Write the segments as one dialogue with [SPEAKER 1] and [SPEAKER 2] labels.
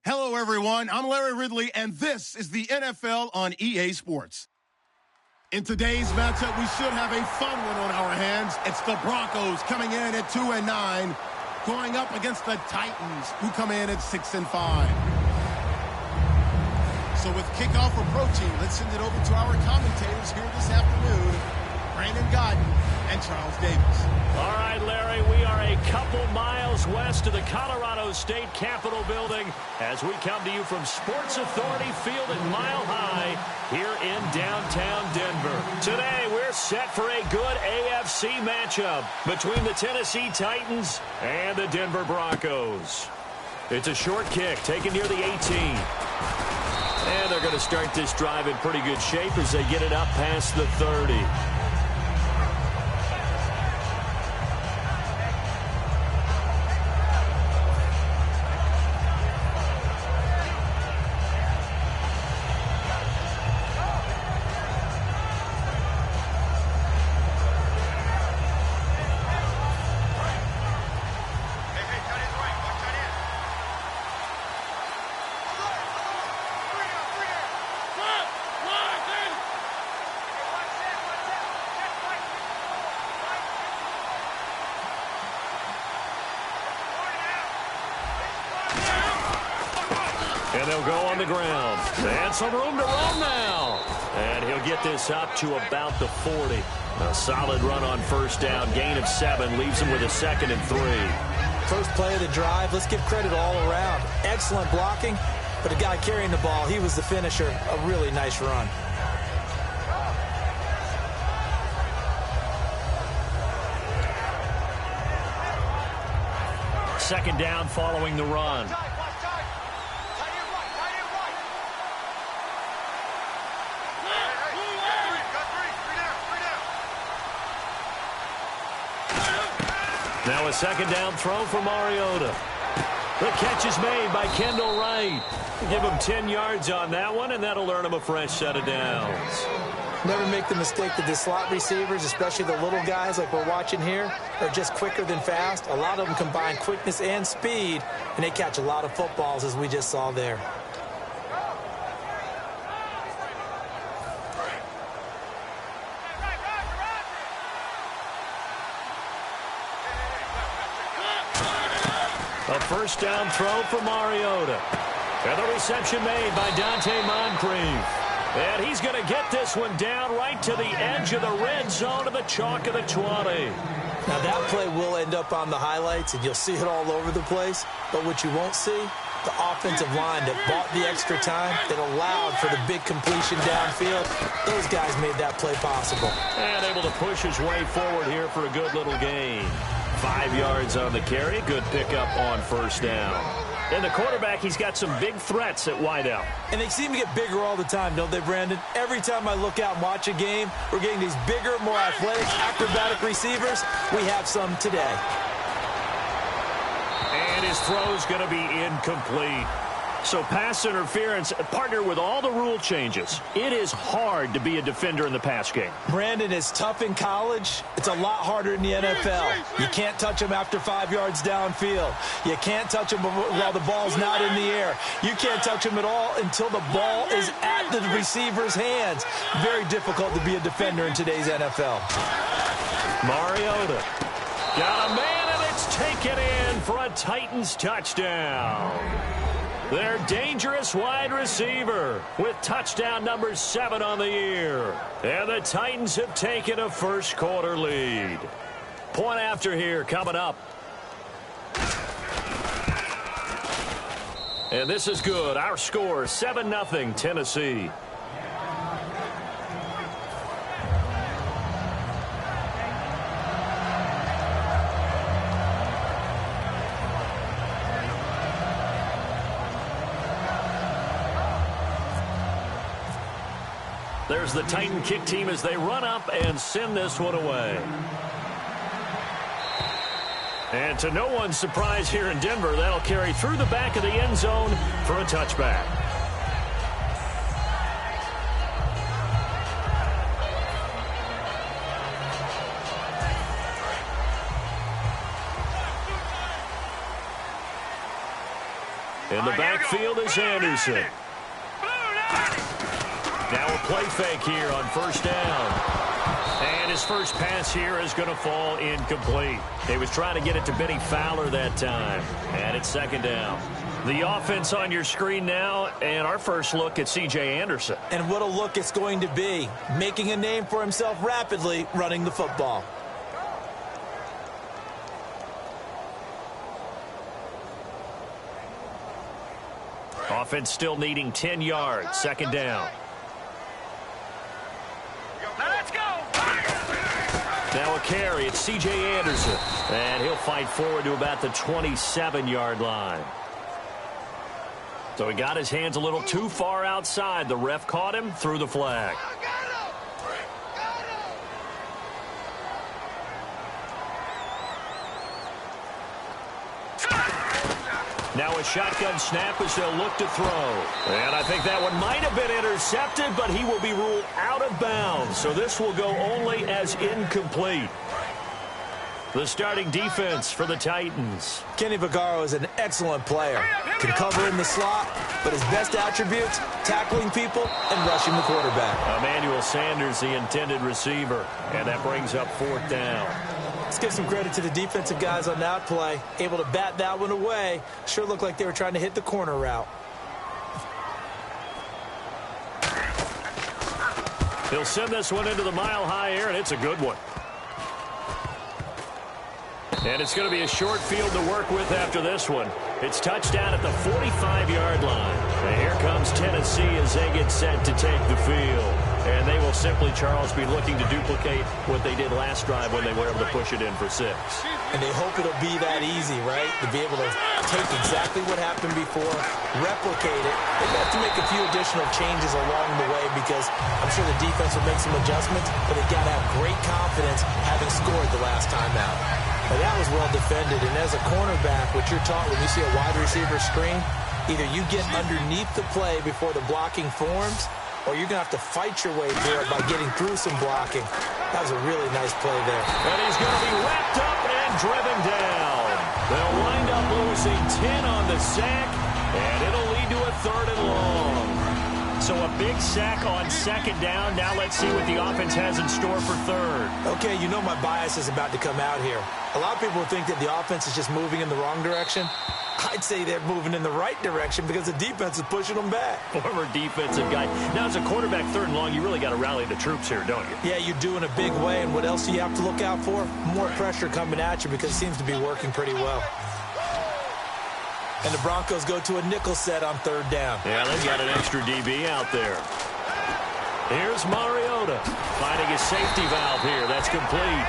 [SPEAKER 1] Hello, everyone. I'm Larry Ridley, and this is the NFL on EA Sports. In today's matchup, we should have a fun one on our hands. It's the Broncos coming in at 2-9, going up against the Titans, who come in at 6-5. So with kickoff approaching, let's send it over to our commentators here this afternoon, Brandon Godden and Charles Davis.
[SPEAKER 2] All right, Larry, we are a couple miles west of the Colorado State Capitol building as we come to you from Sports Authority Field at Mile High here in downtown Denver. Today, we're set for a good AFC matchup between the Tennessee Titans and the Denver Broncos. It's a short kick taken near the 18. And they're going to start this drive in pretty good shape as they get it up past the 30. And they'll go on the ground. And some room to run now. And he'll get this up to about the 40. A solid run on first down. Gain of 7 leaves him with a 2nd and 3.
[SPEAKER 3] First play of the drive. Let's give credit all around. Excellent blocking. But the guy carrying the ball, he was the finisher. A really nice run.
[SPEAKER 2] Second down following the run. Now a second down throw for Mariota. The catch is made by Kendall Wright. Give him 10 yards on that one, and that'll earn him a fresh set of downs.
[SPEAKER 3] Never make the mistake that the slot receivers, especially the little guys like we're watching here, are just quicker than fast. A lot of them combine quickness and speed, and they catch a lot of footballs, as we just saw there.
[SPEAKER 2] A first down throw for Mariota. And the reception made by Dante Moncrief. And he's going to get this one down right to the edge of the red zone of the chalk of the 20.
[SPEAKER 3] Now that play will end up on the highlights, and you'll see it all over the place. But what you won't see, the offensive line that bought the extra time, that allowed for the big completion downfield. Those guys made that play possible.
[SPEAKER 2] And able to push his way forward here for a good little gain. 5 yards on the carry. Good pickup on first down. And the quarterback, he's got some big threats at wideout.
[SPEAKER 3] And they seem to get bigger all the time, don't they, Brandon? Every time I look out and watch a game, we're getting these bigger, more athletic, acrobatic receivers. We have some today.
[SPEAKER 2] And his throw's going to be incomplete. So pass interference, partner with all the rule changes. It is hard to be a defender in the pass game.
[SPEAKER 3] Brandon, is tough in college. It's a lot harder in the NFL. You can't touch him after 5 yards downfield. You can't touch him while the ball's not in the air. You can't touch him at all until the ball is at the receiver's hands. Very difficult to be a defender in today's NFL.
[SPEAKER 2] Mariota got a man, and it's taken in for a Titans touchdown. Their dangerous wide receiver with touchdown number 7 on the year. And the Titans have taken a first quarter lead. Point after here coming up. And this is good. Our score, 7-0 Tennessee. There's the Titan kick team as they run up and send this one away. And to no one's surprise here in Denver, that'll carry through the back of the end zone for a touchback. In the backfield is Anderson. Now a play fake here on first down. And his first pass here is going to fall incomplete. He was trying to get it to Benny Fowler that time. And it's second down. The offense on your screen now, and our first look at C.J. Anderson.
[SPEAKER 3] And what a look it's going to be. Making a name for himself rapidly running the football.
[SPEAKER 2] Offense still needing 10 yards. Second down. Now a carry. It's C.J. Anderson. And he'll fight forward to about the 27-yard line. So he got his hands a little too far outside. The ref caught him, threw the flag. Now a shotgun snap as they'll look to throw. And I think that one might have been intercepted, but he will be ruled out of bounds. So this will go only as incomplete. The starting defense for the Titans.
[SPEAKER 3] Kenny Vaccaro is an excellent player. Can cover in the slot, but his best attributes, tackling people and rushing the quarterback.
[SPEAKER 2] Emmanuel Sanders, the intended receiver. And that brings up fourth down.
[SPEAKER 3] Let's give some credit to the defensive guys on that play. Able to bat that one away. Sure looked like they were trying to hit the corner route.
[SPEAKER 2] He'll send this one into the mile-high air, and it's a good one. And it's going to be a short field to work with after this one. It's touchdown at the 45-yard line. And here comes Tennessee as they get set to take the field. And they will simply, Charles, be looking to duplicate what they did last drive when they were able to push it in for 6.
[SPEAKER 3] And they hope it'll be that easy, right? To be able to take exactly what happened before, replicate it. They've got to make a few additional changes along the way because I'm sure the defense will make some adjustments, but they've got to have great confidence having scored the last time out. But that was well defended, and as a cornerback, what you're taught when you see a wide receiver screen, either you get underneath the play before the blocking forms, or you're going to have to fight your way through it by getting through some blocking. That was a really nice play there.
[SPEAKER 2] And he's going to be wrapped up and driven down. They'll wind up losing 10 on the sack, and it'll lead to a third and long. So a big sack on second down. Now let's see what the offense has in store for third.
[SPEAKER 3] Okay, you know my bias is about to come out here. A lot of people think that the offense is just moving in the wrong direction. I'd say they're moving in the right direction because the defense is pushing them back.
[SPEAKER 2] Former defensive guy. Now, as a quarterback, third and long, you really got to rally the troops here, don't you?
[SPEAKER 3] Yeah, you do in a big way. And what else do you have to look out for? More pressure coming at you because it seems to be working pretty well. And the Broncos go to a nickel set on third down.
[SPEAKER 2] Yeah, they've got an extra DB out there. Here's Mariota finding his safety valve here. That's complete.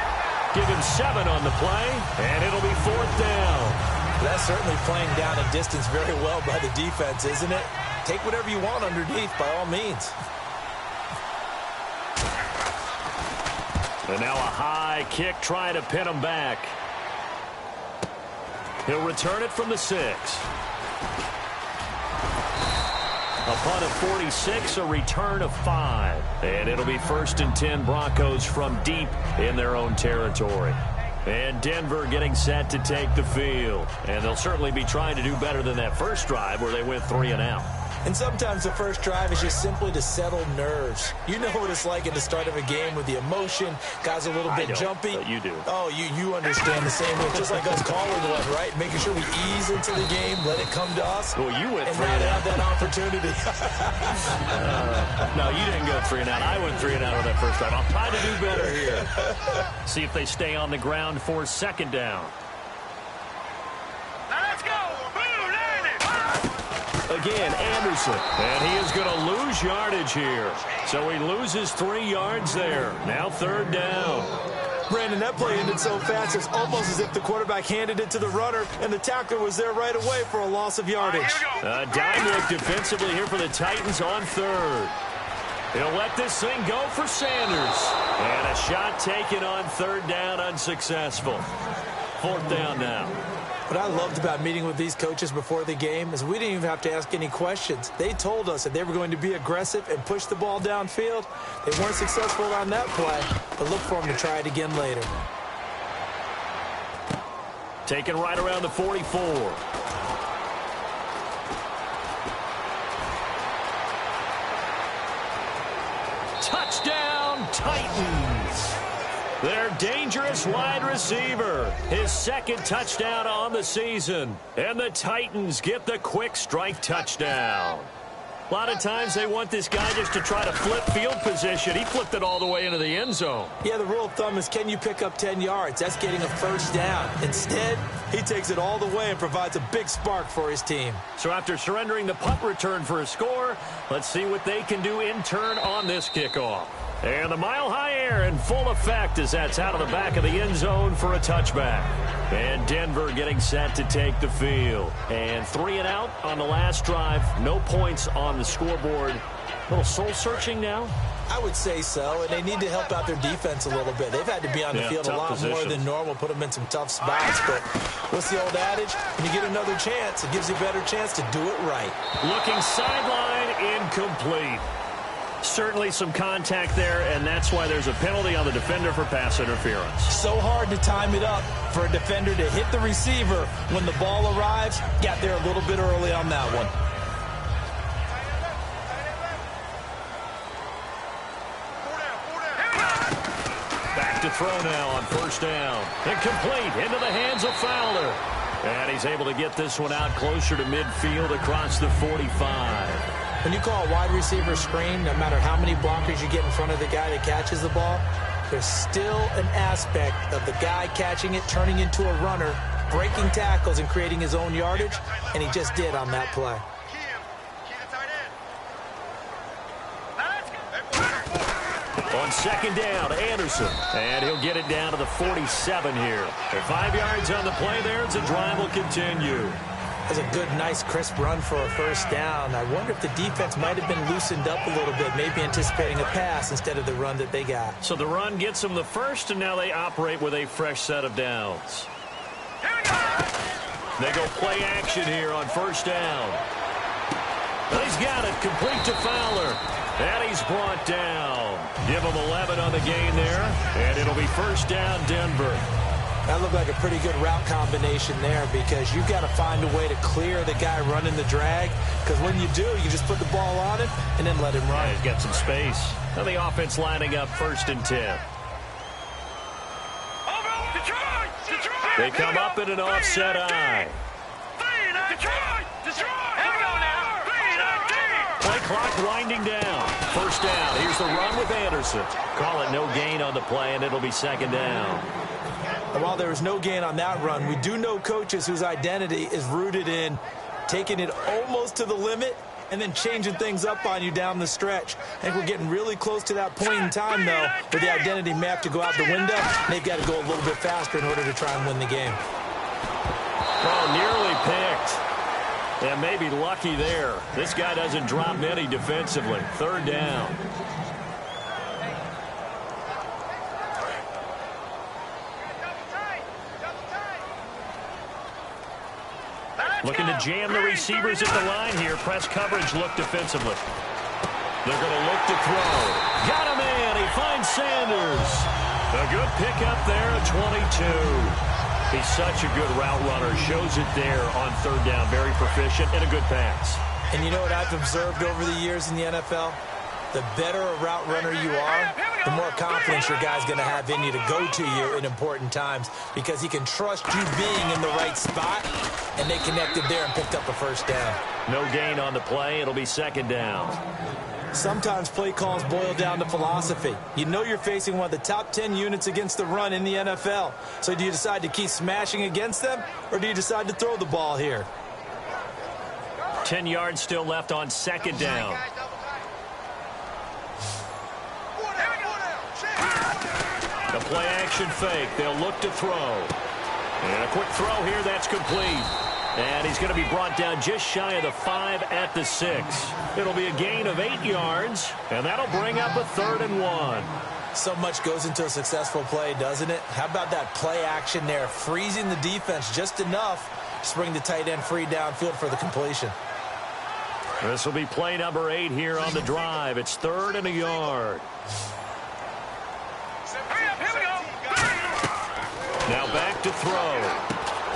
[SPEAKER 2] Give him 7 on the play, and it'll be fourth down.
[SPEAKER 3] That's certainly playing down a distance very well by the defense, isn't it? Take whatever you want underneath, by all means.
[SPEAKER 2] And now a high kick trying to pin him back. He'll return it from the 6. A punt of 46, a return of 5. And it'll be first and 10 Broncos from deep in their own territory. And Denver getting set to take the field. And they'll certainly be trying to do better than that first drive where they went 3 and out.
[SPEAKER 3] And sometimes the first drive is just simply to settle nerves. You know what it's like at the start of a game with the emotion. Guys a little bit jumpy.
[SPEAKER 2] But you do.
[SPEAKER 3] Oh, you understand the same way. Just like us calling one, right? Making sure we ease into the game, let it come to us.
[SPEAKER 2] Well, you went 3
[SPEAKER 3] and
[SPEAKER 2] and out.
[SPEAKER 3] Have that opportunity.
[SPEAKER 2] No, you didn't go 3 and out. I went 3 and out on that first drive. I'll try to do better here. See if they stay on the ground for second down. Again, Anderson, and he is going to lose yardage here. So he loses 3 yards there. Now third down.
[SPEAKER 3] Brandon, that play ended so fast, it's almost as if the quarterback handed it to the runner, and the tackler was there right away for a loss of yardage.
[SPEAKER 2] A dime look defensively here for the Titans on third. He'll let this thing go for Sanders. And a shot taken on third down, unsuccessful. Fourth down now.
[SPEAKER 3] What I loved about meeting with these coaches before the game is we didn't even have to ask any questions. They told us that they were going to be aggressive and push the ball downfield. They weren't successful on that play, but look for them to try it again later.
[SPEAKER 2] Taken right around the 44. Their dangerous wide receiver. His second touchdown on the season. And the Titans get the quick strike touchdown. A lot of times they want this guy just to try to flip field position. He flipped it all the way into the end zone.
[SPEAKER 3] Yeah, the rule of thumb is, can you pick up 10 yards? That's getting a first down. Instead, he takes it all the way and provides a big spark for his team.
[SPEAKER 2] So after surrendering the punt return for a score, let's see what they can do in turn on this kickoff. And the mile-high air in full effect as that's out of the back of the end zone for a touchback. And Denver getting set to take the field. And 3 and out on the last drive. No points on the scoreboard. A little soul-searching now?
[SPEAKER 3] I would say so, and they need to help out their defense a little bit. They've had to be on the field a lot more than normal, put them in some tough spots. But what's the old adage? When you get another chance, it gives you a better chance to do it right.
[SPEAKER 2] Looking sideline, incomplete. Certainly some contact there, and that's why there's a penalty on the defender for pass interference.
[SPEAKER 3] So hard to time it up for a defender to hit the receiver when the ball arrives. Got there a little bit early on that one.
[SPEAKER 2] Back to throw now on first down. Incomplete into the hands of Fowler. And he's able to get this one out closer to midfield across the 45.
[SPEAKER 3] When you call a wide receiver screen, no matter how many blockers you get in front of the guy that catches the ball, there's still an aspect of the guy catching it, turning into a runner, breaking tackles and creating his own yardage, and he just did on that play.
[SPEAKER 2] On second down, Anderson, and he'll get it down to the 47 here. And 5 yards on the play there as the drive will continue.
[SPEAKER 3] That's a good, nice, crisp run for a first down. I wonder if the defense might have been loosened up a little bit, maybe anticipating a pass instead of the run that they got.
[SPEAKER 2] So the run gets them the first, and now they operate with a fresh set of downs. They go play action here on first down. Well, he's got it, complete to Fowler. And he's brought down. Give him 11 on the gain there, and it'll be first down, Denver.
[SPEAKER 3] That looked like a pretty good route combination there because you've got to find a way to clear the guy running the drag, because when you do, you just put the ball on him and then let him run.
[SPEAKER 2] Yeah, he's got some space. Now the offense lining up first and 10. They come up in an offset eye. Play clock winding down. First down. Here's the run with Anderson. Call it no gain on the play, and it'll be second down.
[SPEAKER 3] And while there was no gain on that run, we do know coaches whose identity is rooted in taking it almost to the limit and then changing things up on you down the stretch. I think we're getting really close to that point in time, though, where the identity may have to go out the window. They've got to go a little bit faster in order to try and win the game.
[SPEAKER 2] Oh, nearly picked. And maybe lucky there. This guy doesn't drop many defensively. Third down. Looking to jam the receivers at the line here. Press coverage look defensively. They're going to look to throw. Got him in. He finds Sanders. A good pickup there at 22. He's such a good route runner. Shows it there on third down. Very proficient and a good pass.
[SPEAKER 3] And you know what I've observed over the years in the NFL? The better a route runner you are, the more confidence your guy's going to have in you to go to you in important times, because he can trust you being in the right spot, and they connected there and picked up a first down.
[SPEAKER 2] No gain on the play. It'll be second down.
[SPEAKER 3] Sometimes play calls boil down to philosophy. You know you're facing one of the top 10 units against the run in the NFL. So do you decide to keep smashing against them, or do you decide to throw the ball here?
[SPEAKER 2] 10 yards still left on second down. The play action fake. They'll look to throw. And a quick throw here. That's complete. And he's going to be brought down just shy of the 5 at the 6. It'll be a gain of 8 yards, and that'll bring up a 3rd and 1.
[SPEAKER 3] So much goes into a successful play, doesn't it? How about that play action there, freezing the defense just enough to bring the tight end free downfield for the completion.
[SPEAKER 2] This will be play number 8 here on the drive. It's 3rd and a yard. Now back to throw.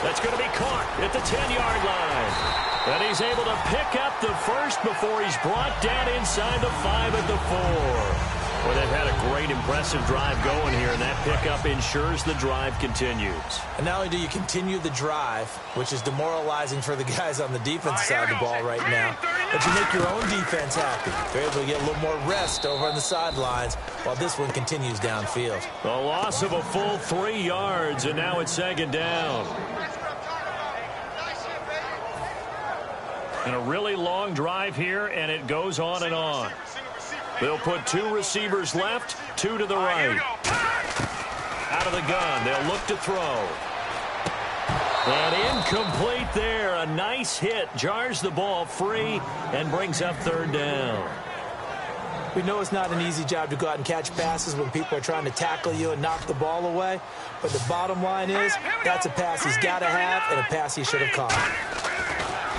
[SPEAKER 2] That's going to be caught at the 10-yard line. And he's able to pick up the first before he's brought down inside the 5 at the 4. Well, they've had a great, impressive drive going here, and that pickup ensures the drive continues.
[SPEAKER 3] And not only do you continue the drive, which is demoralizing for the guys on the defense side of the ball right now, but you make your own defense happy. They're able to get a little more rest over on the sidelines while this one continues downfield.
[SPEAKER 2] A loss of a full 3 yards, and now it's 2nd down. And a really long drive here, and it goes on and on. They'll put 2 receivers left, 2 to the right. Out of the gun, they'll look to throw. And incomplete there. A nice hit. Jars the ball free and brings up 3rd down.
[SPEAKER 3] We know it's not an easy job to go out and catch passes when people are trying to tackle you and knock the ball away. But the bottom line is, that's a pass he's got to have and a pass he should have caught.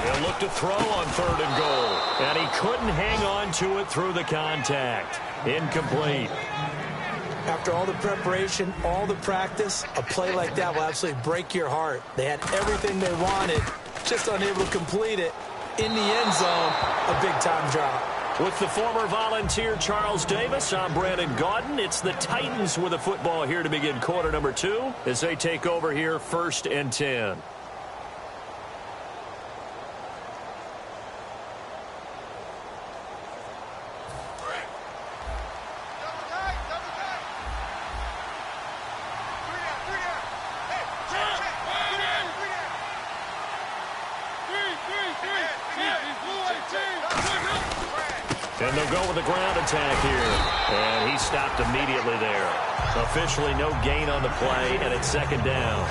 [SPEAKER 2] He'll look to throw on 3rd and goal. And he couldn't hang on to it through the contact. Incomplete.
[SPEAKER 3] After all the preparation, all the practice, a play like that will absolutely break your heart. They had everything they wanted, just unable to complete it. In the end zone, a big-time drop.
[SPEAKER 2] With the former Volunteer Charles Davis, I'm Brandon Gaudin. It's the Titans with the football here to begin quarter number 2 as they take over here 1st and 10. And they'll go with the ground attack here. And he stopped immediately there. Officially no gain on the play, and it's 2nd down.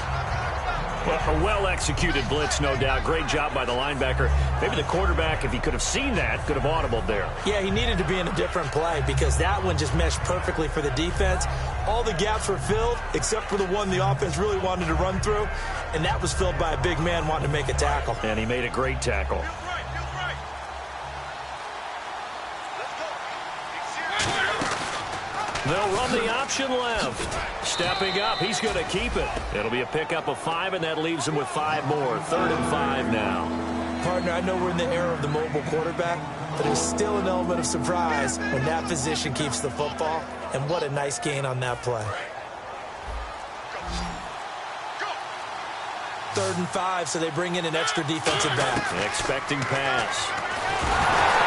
[SPEAKER 2] Well, a well-executed blitz, no doubt. Great job by the linebacker. Maybe the quarterback, if he could have seen that, could have audibled there.
[SPEAKER 3] Yeah, he needed to be in a different play because that one just meshed perfectly for the defense. All the gaps were filled except for the one the offense really wanted to run through, and that was filled by a big man wanting to make a tackle.
[SPEAKER 2] And he made a great tackle. They'll run the option left. Stepping up, he's going to keep it. It'll be a pickup of 5, and that leaves him with 5 more. 3rd and 5 now.
[SPEAKER 3] Partner, I know we're in the era of the mobile quarterback, but there's still an element of surprise when that position keeps the football, and what a nice gain on that play. 3rd and 5, so they bring in an extra defensive back.
[SPEAKER 2] Expecting pass.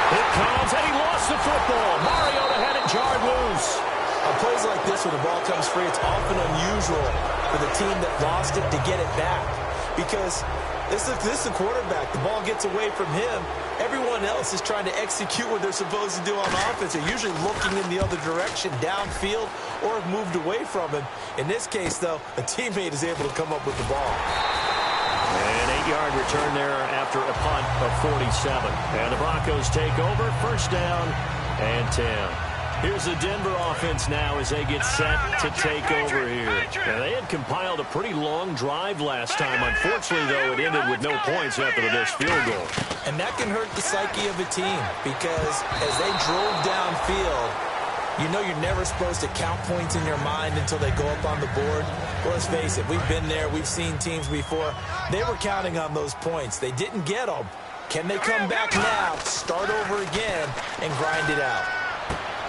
[SPEAKER 2] It comes, and he lost the football. Mariota had it jarred loose.
[SPEAKER 3] On plays like this, when the ball comes free, it's often unusual for the team that lost it to get it back. Because this is a quarterback. The ball gets away from him. Everyone else is trying to execute what they're supposed to do on offense. They're usually looking in the other direction, downfield, or have moved away from him. In this case, though, a teammate is able to come up with the ball.
[SPEAKER 2] An 8-yard return there after a punt of 47. And the Broncos take over, 1st down and 10. Here's the Denver offense now as they get set to take over here. Now, they had compiled a pretty long drive last time. Unfortunately, though, it ended with no points after the missed field goal.
[SPEAKER 3] And that can hurt the psyche of a team because as they drove downfield, you know you're never supposed to count points in your mind until they go up on the board. Well, let's face it, we've been there. We've seen teams before. They were counting on those points. They didn't get them. Can they come back now, start over again, and grind it out?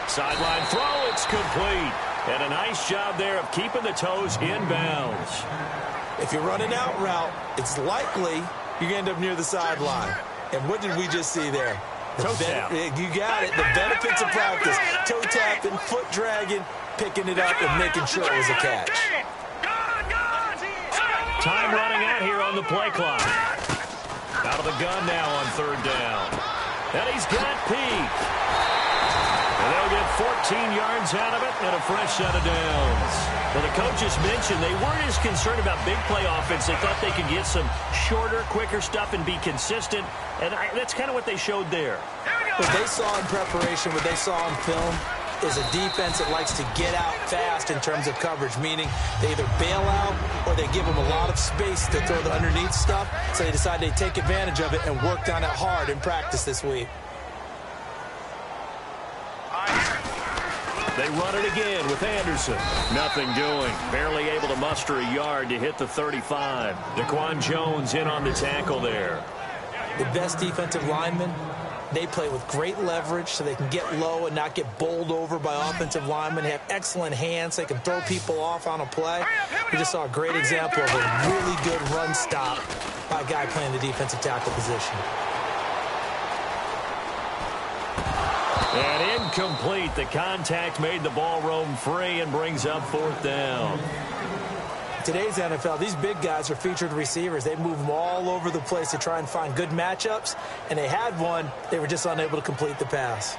[SPEAKER 2] Sideline throw, it's complete. And a nice job there of keeping the toes in bounds.
[SPEAKER 3] If you're running out route, it's likely you're going to end up near the sideline. And what did we just see there?
[SPEAKER 2] Toe tap.
[SPEAKER 3] You got it. The benefits of practice. Toe tapping, foot dragging, picking it up, and making sure it was a catch.
[SPEAKER 2] Time running out here on the play clock. Out of the gun now on 3rd down. And he's got Peak. And they'll get 14 yards out of it and a fresh set of downs. Well, the coaches mentioned they weren't as concerned about big play offense. They thought they could get some shorter, quicker stuff and be consistent. And that's kind of what they showed there.
[SPEAKER 3] What they saw in preparation, what they saw in film, is a defense that likes to get out fast in terms of coverage, meaning they either bail out or they give them a lot of space to throw the underneath stuff. So they decided they'd take advantage of it and worked on it hard in practice this week.
[SPEAKER 2] They run it again with Anderson. Nothing doing. Barely able to muster a yard to hit the 35. Daquan Jones in on the tackle there.
[SPEAKER 3] The best defensive lineman They play with great leverage so they can get low and not get bowled over by offensive linemen. They have excellent hands. They can throw people off on a play. We just saw a great example of a really good run stop by a guy playing the defensive tackle position.
[SPEAKER 2] And incomplete. The contact made the ball roam free and brings up 4th down.
[SPEAKER 3] Today's NFL, these big guys are featured receivers. They move them all over the place to try and find good matchups, and they had one. They were just unable to complete the pass.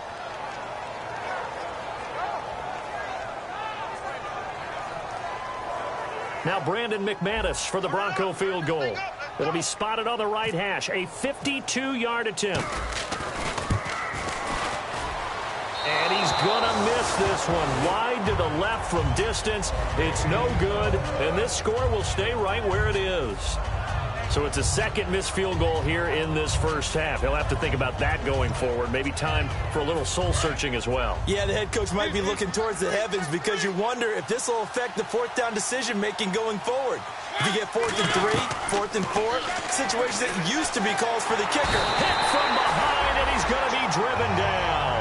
[SPEAKER 2] Now Brandon McManus for the Bronco field goal. It'll be spotted on the right hash. A 52-yard attempt. And he's going to miss this one. Wide to the left from distance. It's no good, and this score will stay right where it is. So it's a second missed field goal here in this first half. He'll have to think about that going forward. Maybe time for a little soul-searching as well.
[SPEAKER 3] Yeah, the head coach might be looking towards the heavens because you wonder if this will affect the 4th down decision-making going forward. If you get 4th and 3, 4th and 4, situations that used to be calls for the kicker.
[SPEAKER 2] Hit from behind, and he's going to be driven down.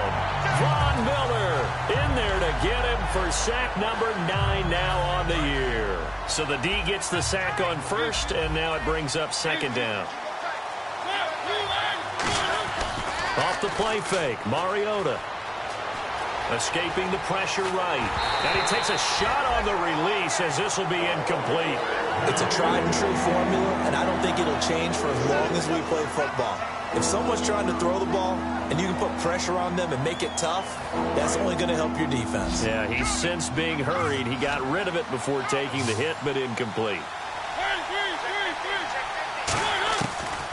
[SPEAKER 2] Von Miller in there to get him for sack number 9 now on the year. So the D gets the sack on first, and now it brings up 2nd down. Off the play fake, Mariota. Escaping the pressure right. And he takes a shot on the release as this will be incomplete.
[SPEAKER 3] It's a tried-and-true formula, and I don't think it'll change for as long as we play football. If someone's trying to throw the ball and you can put pressure on them and make it tough, that's only going to help your defense.
[SPEAKER 2] Yeah, he's since being hurried. He got rid of it before taking the hit, but incomplete.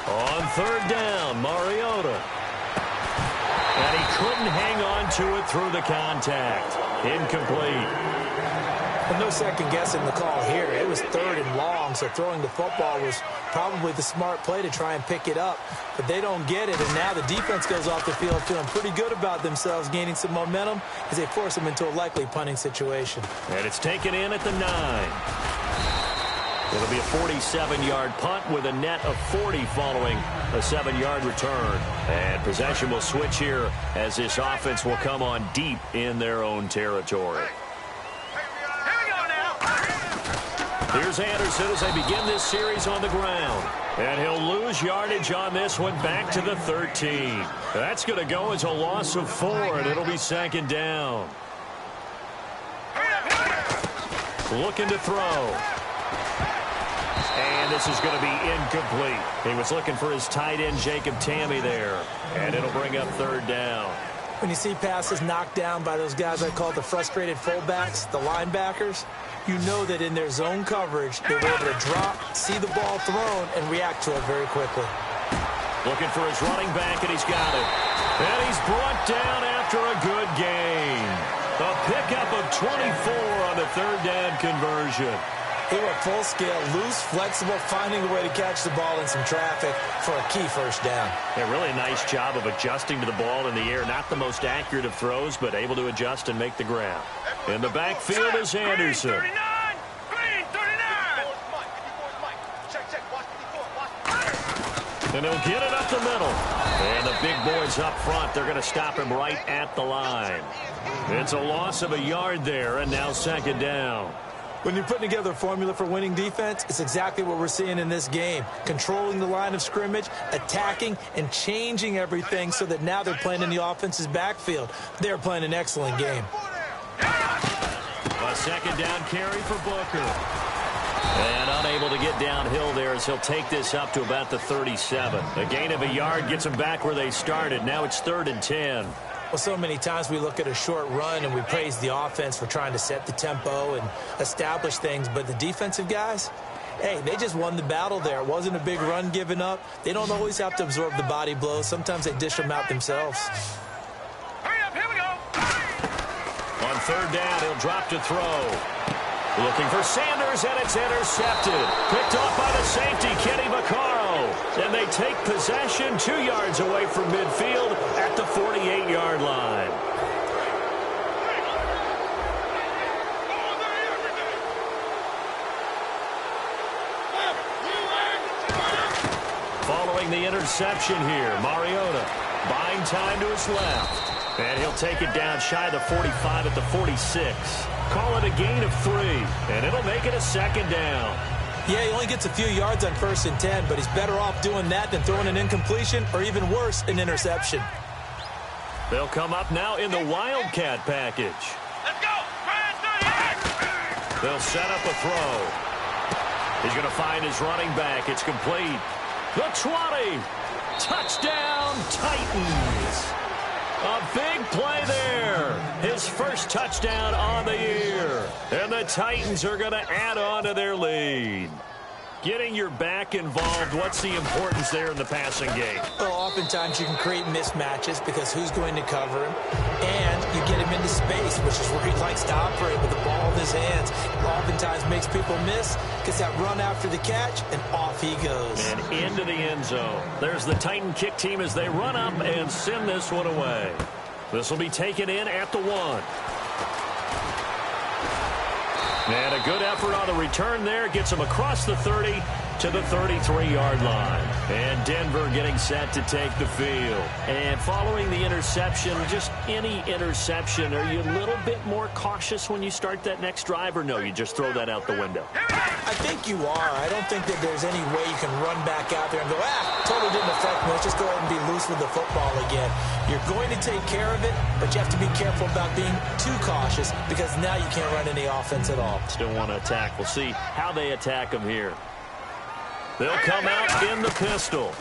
[SPEAKER 2] On 3rd down, Mariota. And he couldn't hang on to it through the contact. Incomplete.
[SPEAKER 3] Well, no second guessing the call here. It was 3rd and long, so throwing the football was probably the smart play to try and pick it up. But they don't get it, and now the defense goes off the field feeling pretty good about themselves, gaining some momentum as they force them into a likely punting situation.
[SPEAKER 2] And it's taken in at the 9. It'll be a 47-yard punt with a net of 40 following a 7-yard return. And possession will switch here as this offense will come on deep in their own territory. Here's Anderson as they begin this series on the ground. And he'll lose yardage on this one back to the 13. That's going to go as a loss of 4, and it'll be 2nd down. Looking to throw. And this is going to be incomplete. He was looking for his tight end, Jacob Tamme, there. And it'll bring up 3rd down.
[SPEAKER 3] When you see passes knocked down by those guys I call the frustrated fullbacks, the linebackers, you know that in their zone coverage, they're able to drop, see the ball thrown, and react to it very quickly.
[SPEAKER 2] Looking for his running back, and he's got it. And he's brought down after a good gain. A pickup of 24 on the 3rd down conversion.
[SPEAKER 3] They were full scale, loose, flexible, finding a way to catch the ball in some traffic for a key 1st down.
[SPEAKER 2] A really nice job of adjusting to the ball in the air. Not the most accurate of throws, but able to adjust and make the grab. In the backfield is Anderson.
[SPEAKER 4] Green 39! Green 39!
[SPEAKER 2] And he'll get it up the middle. And the big boys up front, they're going to stop him right at the line. It's a loss of a yard there, and now 2nd down.
[SPEAKER 3] When you're putting together a formula for winning defense, it's exactly what we're seeing in this game. Controlling the line of scrimmage, attacking, and changing everything so that now they're playing in the offense's backfield. They're playing an excellent game.
[SPEAKER 2] A 2nd down carry for Booker. And unable to get downhill there as he'll take this up to about the 37. A gain of a yard gets them back where they started. Now it's 3rd and 10.
[SPEAKER 3] Well, so many times we look at a short run and we praise the offense for trying to set the tempo and establish things. But the defensive guys, hey, they just won the battle there. It wasn't a big run given up. They don't always have to absorb the body blows. Sometimes they dish them out themselves.
[SPEAKER 4] Hurry up, here we go!
[SPEAKER 2] On 3rd down, he'll drop to throw. Looking for Sanders, and it's intercepted. Picked off by the safety, Kenny Vaccaro. And they take possession 2 yards away from midfield at the 48-yard line. Following the interception here, Mariota. Buying time to his left. And he'll take it down shy of the 45 at the 46. Call it a gain of 3, and it'll make it a second down.
[SPEAKER 3] Yeah, he only gets a few yards on 1st and 10, but he's better off doing that than throwing an incompletion or even worse, an interception.
[SPEAKER 2] They'll come up now in the Wildcat package.
[SPEAKER 4] Let's go.
[SPEAKER 2] They'll set up a throw. He's going to find his running back. It's complete. The 20. Touchdown, Titans. A big play there. His first touchdown on the year. And the Titans are going to add on to their lead. Getting your back involved, what's the importance there in the passing game?
[SPEAKER 3] Well, oftentimes you can create mismatches because who's going to cover him? And you get him into space, which is where he likes to operate with the ball in his hands. Oftentimes makes people miss, gets that run after the catch, and off he goes.
[SPEAKER 2] And into the end zone. There's the Titan kick team as they run up and send this one away. This will be taken in at the 1. And a good effort on the return there. Gets him across the 30 to the 33-yard line. And Denver getting set to take the field. And following the interception, just any interception, are you a little bit more cautious when you start that next drive, or no, you just throw that out the window?
[SPEAKER 3] I think you are. I don't think that there's any way you can run back out there and go, totally didn't affect me. Let's just go ahead and be loose with the football again. You're going to take care of it, but you have to be careful about being too cautious because now you can't run any offense at all.
[SPEAKER 2] Still want to attack. We'll see how they attack him here. They'll come out in the pistol.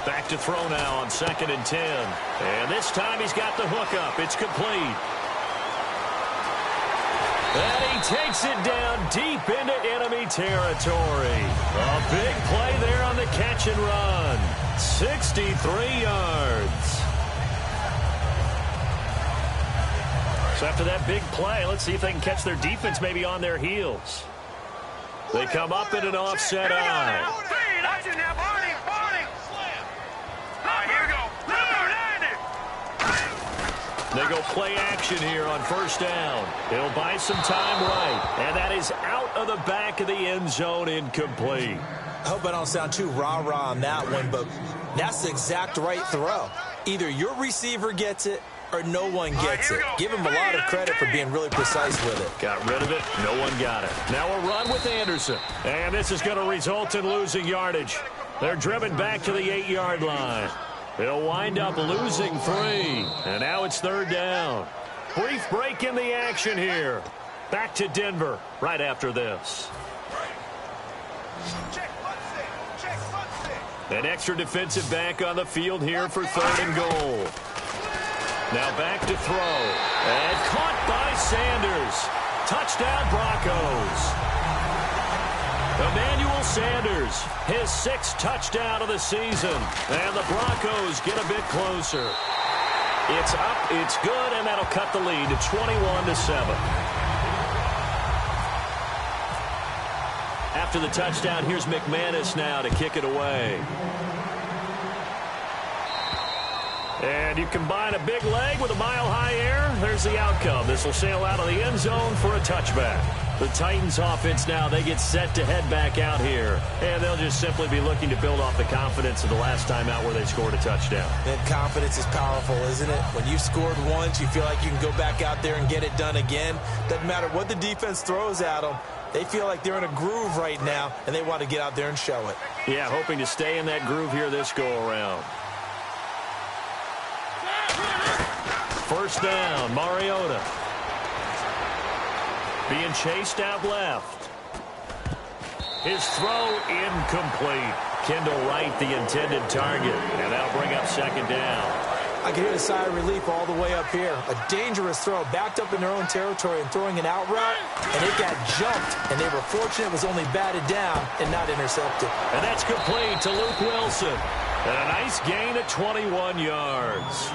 [SPEAKER 2] Back to throw now on 2nd and 10. And this time he's got the hook up. It's complete. And he takes it down deep into enemy territory. A big play there on the catch and run. 63 yards. So after that big play, let's see if they can catch their defense maybe on their heels. They come up in an offset eye. They go play action here on 1st down. He'll buy some time right. And that is out of the back of the end zone, incomplete.
[SPEAKER 3] I hope I don't sound too rah-rah on that one, but that's the exact right throw. Either your receiver gets it or no one gets it. Give him a lot of credit for being really precise with it.
[SPEAKER 2] Got rid of it. No one got it. Now a run with Anderson. And this is going to result in losing yardage. They're driven back to the 8-yard line. They'll wind up losing 3. And now it's 3rd down. Brief break in the action here. Back to Denver right after this. An extra defensive back on the field here for 3rd and goal. Now back to throw. And caught by Sanders. Touchdown Broncos. Emmanuel Sanders, his 6th touchdown of the season. And the Broncos get a bit closer. It's up, it's good, and that'll cut the lead to 21-7. After the touchdown, here's McManus now to kick it away. And you combine a big leg with a mile-high air, there's the outcome. This will sail out of the end zone for a touchback. The Titans offense now, they get set to head back out here. And they'll just simply be looking to build off the confidence of the last time out where they scored a touchdown.
[SPEAKER 3] And confidence is powerful, isn't it? When you've scored once, you feel like you can go back out there and get it done again. Doesn't matter what the defense throws at them. They feel like they're in a groove right now, and they want to get out there and show it.
[SPEAKER 2] Yeah, hoping to stay in that groove here this go-around. 1st down, Mariota. Being chased out left. His throw incomplete. Kendall Wright, the intended target. And that'll bring up 2nd down.
[SPEAKER 3] I can hear the sigh of relief all the way up here. A dangerous throw, backed up in their own territory and throwing an out route, and it got jumped, and they were fortunate it was only batted down and not intercepted.
[SPEAKER 2] And that's complete to Luke Wilson. And a nice gain of 21 yards.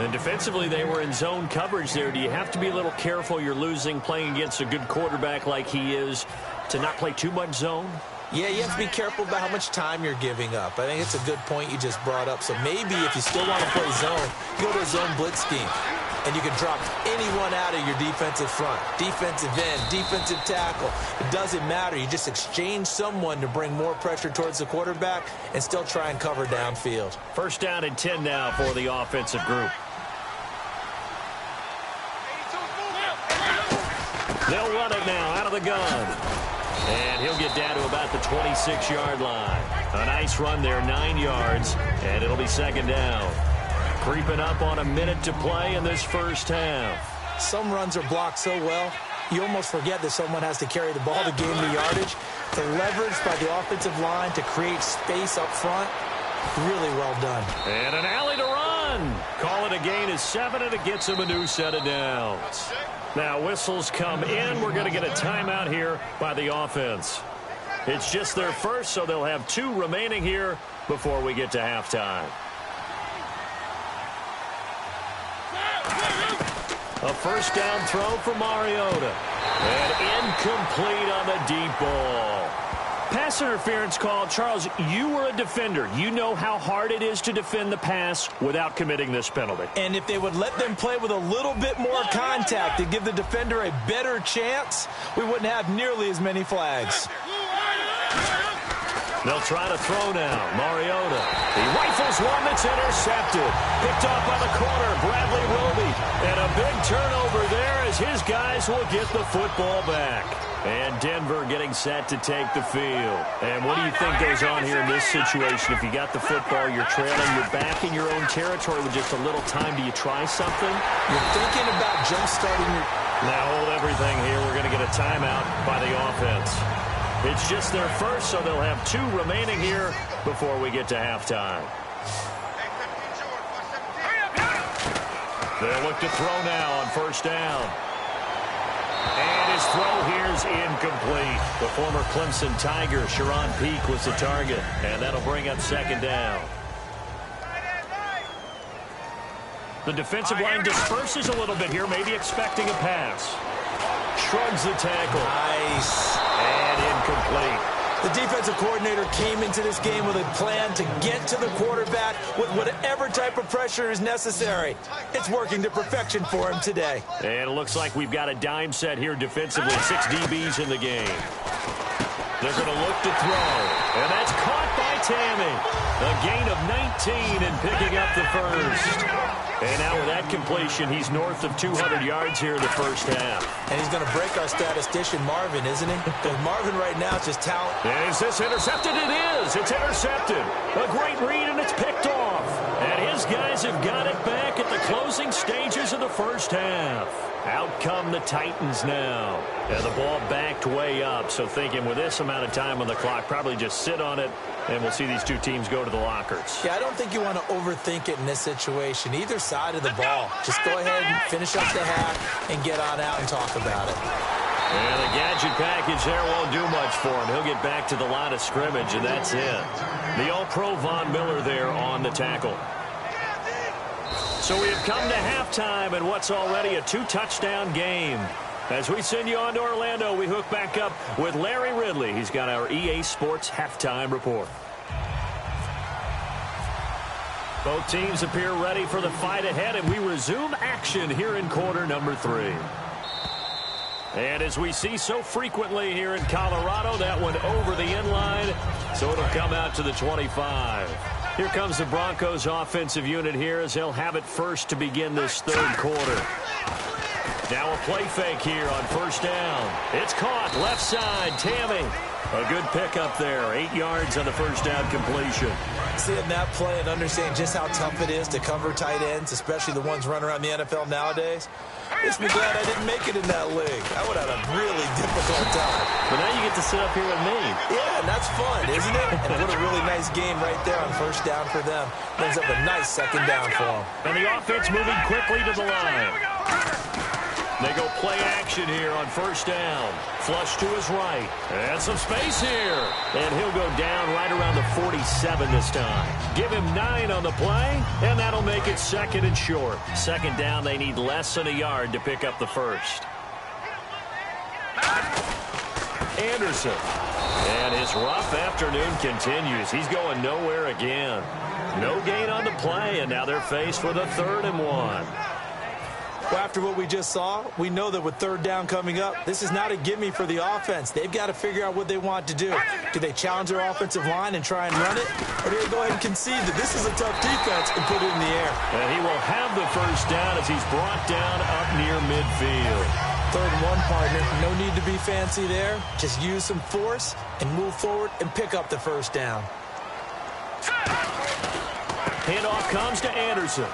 [SPEAKER 2] And defensively, they were in zone coverage there. Do you have to be a little careful? You're losing, playing against a good quarterback like he is, to not play too much zone?
[SPEAKER 3] Yeah, you have to be careful about how much time you're giving up. I think it's a good point you just brought up. So maybe if you still want to play zone, you go to a zone blitz scheme. and you can drop anyone out of your defensive front. Defensive end, defensive tackle. It doesn't matter. You just exchange someone to bring more pressure towards the quarterback and still try and cover downfield.
[SPEAKER 2] First down and 10 now for the offensive group. They'll run it now out of the gun. And he'll get down to about the 26-yard line. A nice run there, 9 yards, and it'll be second down. Creeping up on a minute to play in this first half.
[SPEAKER 3] Some runs are blocked so well, you almost forget that someone has to carry the ball to gain the yardage. The leverage by the offensive line to create space up front, really well done.
[SPEAKER 2] And an alley to run. Call it a gain of 7, and it gets him a new set of downs. Now whistles come in. We're going to get a timeout here by the offense. It's just their first, so they'll have 2 remaining here before we get to halftime. A first down throw for Mariota. And incomplete on the deep ball. Pass interference call. Charles, you were a defender. You know how hard it is to defend the pass without committing this penalty.
[SPEAKER 3] And if they would let them play with a little bit more contact to give the defender a better chance, we wouldn't have nearly as many flags.
[SPEAKER 2] They'll try to throw now. Mariota. He rifles one that's intercepted. Picked off by the corner, Bradley Roby. And a big turnover there as his guys will get the football back. And Denver getting set to take the field. And what do you think goes on here in this situation? If you got the football, you're trailing, you're back in your own territory with just a little time. Do you try something?
[SPEAKER 3] You're thinking about jump-starting your...
[SPEAKER 2] Now hold everything here. We're going to get a timeout by the offense. It's just their first, so they'll have 2 remaining here before we get to halftime. They'll look to throw now on first down. And his throw here's incomplete. The former Clemson Tiger, Sharon Peake, was the target. And that'll bring up second down. The defensive line disperses a little bit here, maybe expecting a pass. Shrugs the tackle.
[SPEAKER 3] Nice.
[SPEAKER 2] And incomplete.
[SPEAKER 3] The defensive coordinator came into this game with a plan to get to the quarterback with whatever type of pressure is necessary. It's working to perfection for him today.
[SPEAKER 2] And it looks like we've got a dime set here defensively. 6 DBs in the game. They're going to look to throw. And that's caught by Tammy. A gain of 19 and picking up the first. And now with that completion, he's north of 200 yards here in the first half.
[SPEAKER 3] And he's going to break our statistician, Marvin, isn't he? Because Marvin right now is just talent.
[SPEAKER 2] Is this intercepted? It is. It's intercepted. A great read, and it's picked off. And his guys have got it back at the closing stages of the first half. Out come the Titans now. And the ball backed way up. So thinking with this amount of time on the clock, probably just sit on it, and we'll see these 2 teams go to the lockers.
[SPEAKER 3] Yeah, I don't think you want to overthink it in this situation. Either side of the ball. Just go ahead and finish up the half and get on out and talk about it.
[SPEAKER 2] And the gadget package there won't do much for him. He'll get back to the line of scrimmage, and that's it. The All-Pro Von Miller there on the tackle. So we have come to halftime in what's already a 2-touchdown game. As we send you on to Orlando, we hook back up with Larry Ridley. He's got our EA Sports halftime report. Both teams appear ready for the fight ahead, and we resume action here in quarter number 3. And as we see so frequently here in Colorado, that went over the end line, so it'll come out to the 25. Here comes the Broncos offensive unit here as they'll have it first to begin this third quarter. Now a play fake here on first down. It's caught left side. Tammy. A good pickup there. 8 yards on the first down completion.
[SPEAKER 3] Seeing that play and understanding just how tough it is to cover tight ends, especially the ones running around the NFL nowadays, makes me glad I didn't make it in that league. I would have had a really difficult time.
[SPEAKER 2] But now you get to sit up here with me.
[SPEAKER 3] Yeah, and that's fun, isn't it? And what a really nice game right there on first down for them. Brings up a nice second down for them.
[SPEAKER 2] And the offense moving quickly to the line. They go play action here on first down. Flush to his right. And some space here. And he'll go down right around the 47 this time. Give him 9 on the play, and that'll make it second and short. Second down, they need less than a yard to pick up the first. Anderson. And his rough afternoon continues. He's going nowhere again. No gain on the play, and now they're faced with a 3rd and 1.
[SPEAKER 3] Well, after what we just saw, we know that with third down coming up, this is not a gimme for the offense. They've got to figure out what they want to do. Do they challenge their offensive line and try and run it? Or do they go ahead and concede that this is a tough defense and put it in the air?
[SPEAKER 2] And he will have the first down as he's brought down up near midfield.
[SPEAKER 3] 3rd and 1, partner. No need to be fancy there. Just use some force and move forward and pick up the first down.
[SPEAKER 2] Handoff comes to Anderson.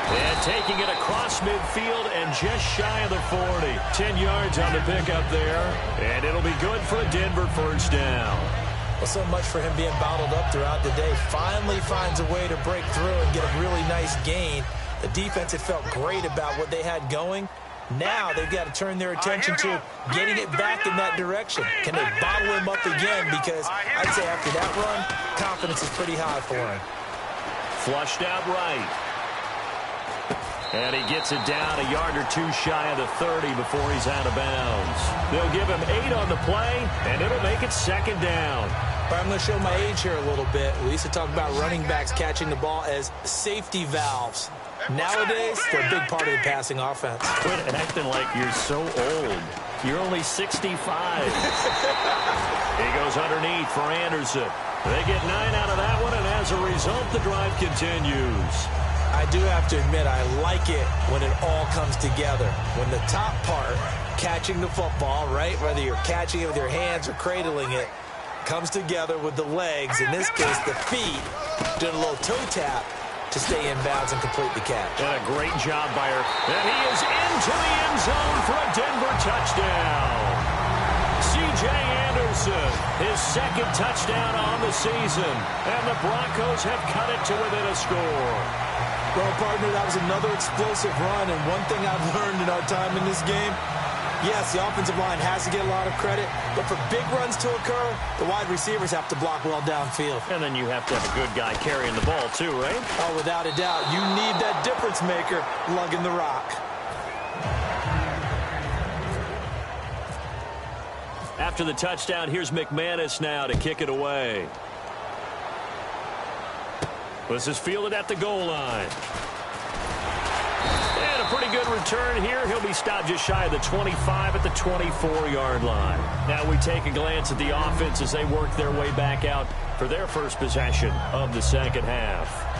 [SPEAKER 2] And taking it across midfield and just shy of the 40. 10 yards on the pickup there. And it'll be good for a Denver first down.
[SPEAKER 3] Well, so much for him being bottled up throughout the day. Finally finds a way to break through and get a really nice gain. The defense had felt great about what they had going. Now they've got to turn their attention to getting it back in that direction. Can they bottle him up again? Because I'd say after that run, confidence is pretty high for him.
[SPEAKER 2] Flushed out right. And he gets it down a yard or two shy of the 30 before he's out of bounds. They'll give him 8 on the play, and it'll make it 2nd down.
[SPEAKER 3] But I'm going to show my age here a little bit. We used to talk about running backs catching the ball as safety valves. Nowadays, they're a big part of the passing offense.
[SPEAKER 2] Quit acting like you're so old. You're only 65. He goes underneath for Anderson. They get 9 out of that one, and as a result, the drive continues.
[SPEAKER 3] I do have to admit, I like it when it all comes together. When the top part, catching the football, right, whether you're catching it with your hands or cradling it, comes together with the legs, in this case the feet, doing a little toe tap to stay in bounds and complete the catch.
[SPEAKER 2] And a great job by her. And he is into the end zone for a Denver touchdown. C.J. Anderson, his 2nd touchdown on the season. And the Broncos have cut it to within a score.
[SPEAKER 3] Well, partner, that was another explosive run, and one thing I've learned in our time in this game, yes, the offensive line has to get a lot of credit, but for big runs to occur, the wide receivers have to block well downfield.
[SPEAKER 2] And then you have to have a good guy carrying the ball too, right?
[SPEAKER 3] Oh, without a doubt. You need that difference maker lugging the rock.
[SPEAKER 2] After the touchdown, here's McManus now to kick it away. This is fielded at the goal line. And a pretty good return here. He'll be stopped just shy of the 25 at the 24-yard line. Now we take a glance at the offense as they work their way back out for their first possession of the 2nd half.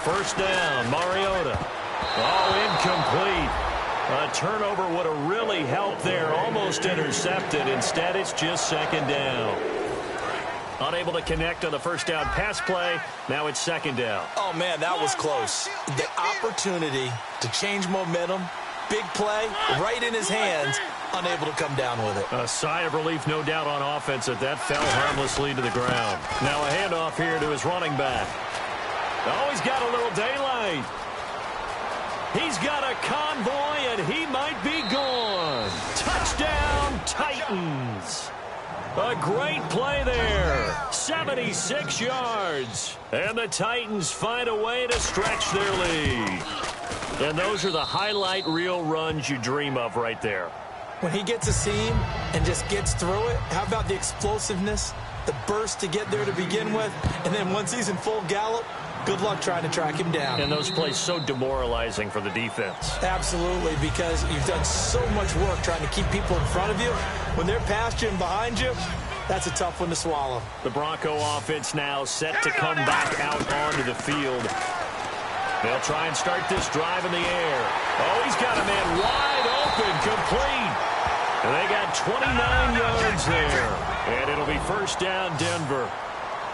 [SPEAKER 2] First down, Mariota. Oh, incomplete. A turnover would have really helped there. Almost intercepted. Instead, it's just 2nd down. Unable to connect on the first down pass play. Now it's 2nd down.
[SPEAKER 3] Oh, man, that was close. The opportunity to change momentum, big play, right in his hands, unable to come down with it.
[SPEAKER 2] A sigh of relief, no doubt, on offense that fell harmlessly to the ground. Now a handoff here to his running back. Oh, he's got a little daylight. He's got a convoy, and he might be gone. Touchdown, Titans. A great play there. 76 yards. And the Titans find a way to stretch their lead. And those are the highlight reel runs you dream of right there.
[SPEAKER 3] When he gets a seam and just gets through it, how about the explosiveness, the burst to get there to begin with, and then once he's in full gallop, good luck trying to track him down.
[SPEAKER 2] And those plays so demoralizing for the defense.
[SPEAKER 3] Absolutely, because you've done so much work trying to keep people in front of you. When they're past you and behind you, that's a tough one to swallow.
[SPEAKER 2] The Bronco offense now set to come back out onto the field. They'll try and start this drive in the air. Oh, he's got a man wide open, complete. And they got 29 yards there. And it'll be first down, Denver.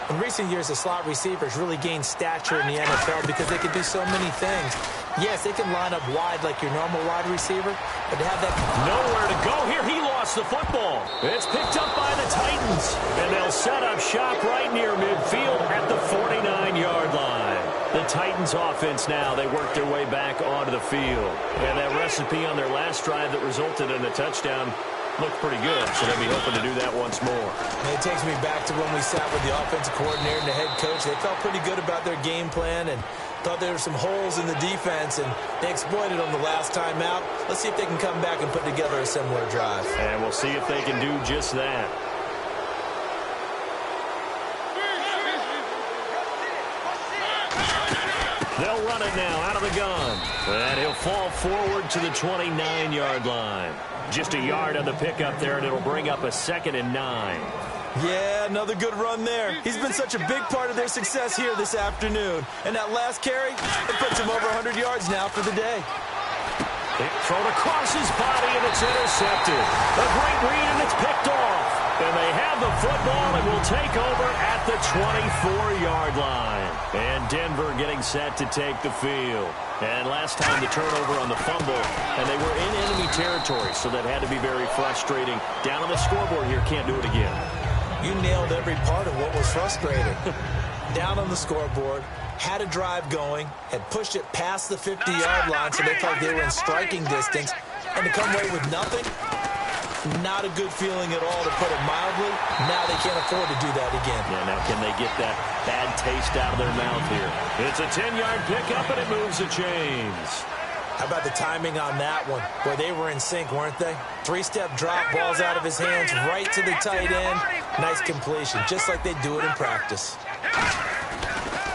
[SPEAKER 3] In recent years, the slot receivers really gained stature in the NFL because they can do so many things. Yes, they can line up wide like your normal wide receiver, but to have that...
[SPEAKER 2] Nowhere to go here. He lost the football. It's picked up by the Titans. And they'll set up shop right near midfield at the 49-yard line. The Titans offense now, they work their way back onto the field. And that recipe on their last drive that resulted in the touchdown looked pretty good, so they'll be hoping to do that once more.
[SPEAKER 3] And it takes me back to when we sat with the offensive coordinator and the head coach. They felt pretty good about their game plan, and Thought there were some holes in the defense, and they exploited them the last time out. Let's see if they can come back and put together a similar drive.
[SPEAKER 2] And we'll see if they can do just that. They'll run it now out of the gun. And he'll fall forward to the 29-yard line. Just a yard on the pickup there, and it'll bring up a 2nd and 9.
[SPEAKER 3] Yeah, another good run there. He's been such a big part of their success here this afternoon. And that last carry, it puts him over 100 yards now for the day.
[SPEAKER 2] Thrown across his body, and it's intercepted. A great read, and it's picked off. And they have the football and will take over at the 24-yard line. And Denver getting set to take the field. And last time the turnover on the fumble, and they were in enemy territory, so that had to be very frustrating. Down on the scoreboard here, can't do it again.
[SPEAKER 3] You nailed every part of what was frustrating. Down on the scoreboard, had a drive going, had pushed it past the 50-yard line so they felt they were in striking distance, and to come away with nothing, not a good feeling at all, to put it mildly. Now they can't afford to do that again.
[SPEAKER 2] Yeah, now can they get that bad taste out of their mouth here? It's a 10-yard pickup, and it moves the chains.
[SPEAKER 3] How about the timing on that one? Boy, they were in sync, weren't they? 3-step drop, balls out of his hands, right to the tight end. Nice completion, just like they do it in practice.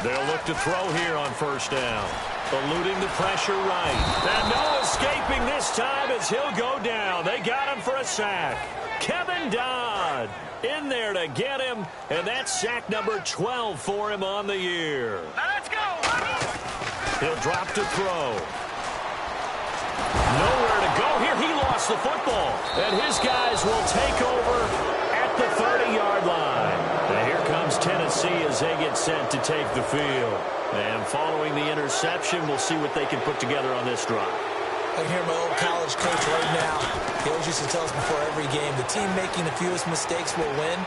[SPEAKER 2] They'll look to throw here on first down. Eluding the pressure right. And no escaping this time as he'll go down. They got him for a sack. Kevin Dodd in there to get him, and that's sack number 12 for him on the year.
[SPEAKER 4] Now let's go.
[SPEAKER 2] He'll drop to throw. Nowhere to go here. He lost the football, and his guys will take over at the 30-yard line. And here comes Tennessee as they get set to take the field. And following the interception, we'll see what they can put together on this drive.
[SPEAKER 3] I can hear my old college coach right now. He always used to tell us before every game, the team making the fewest mistakes will win.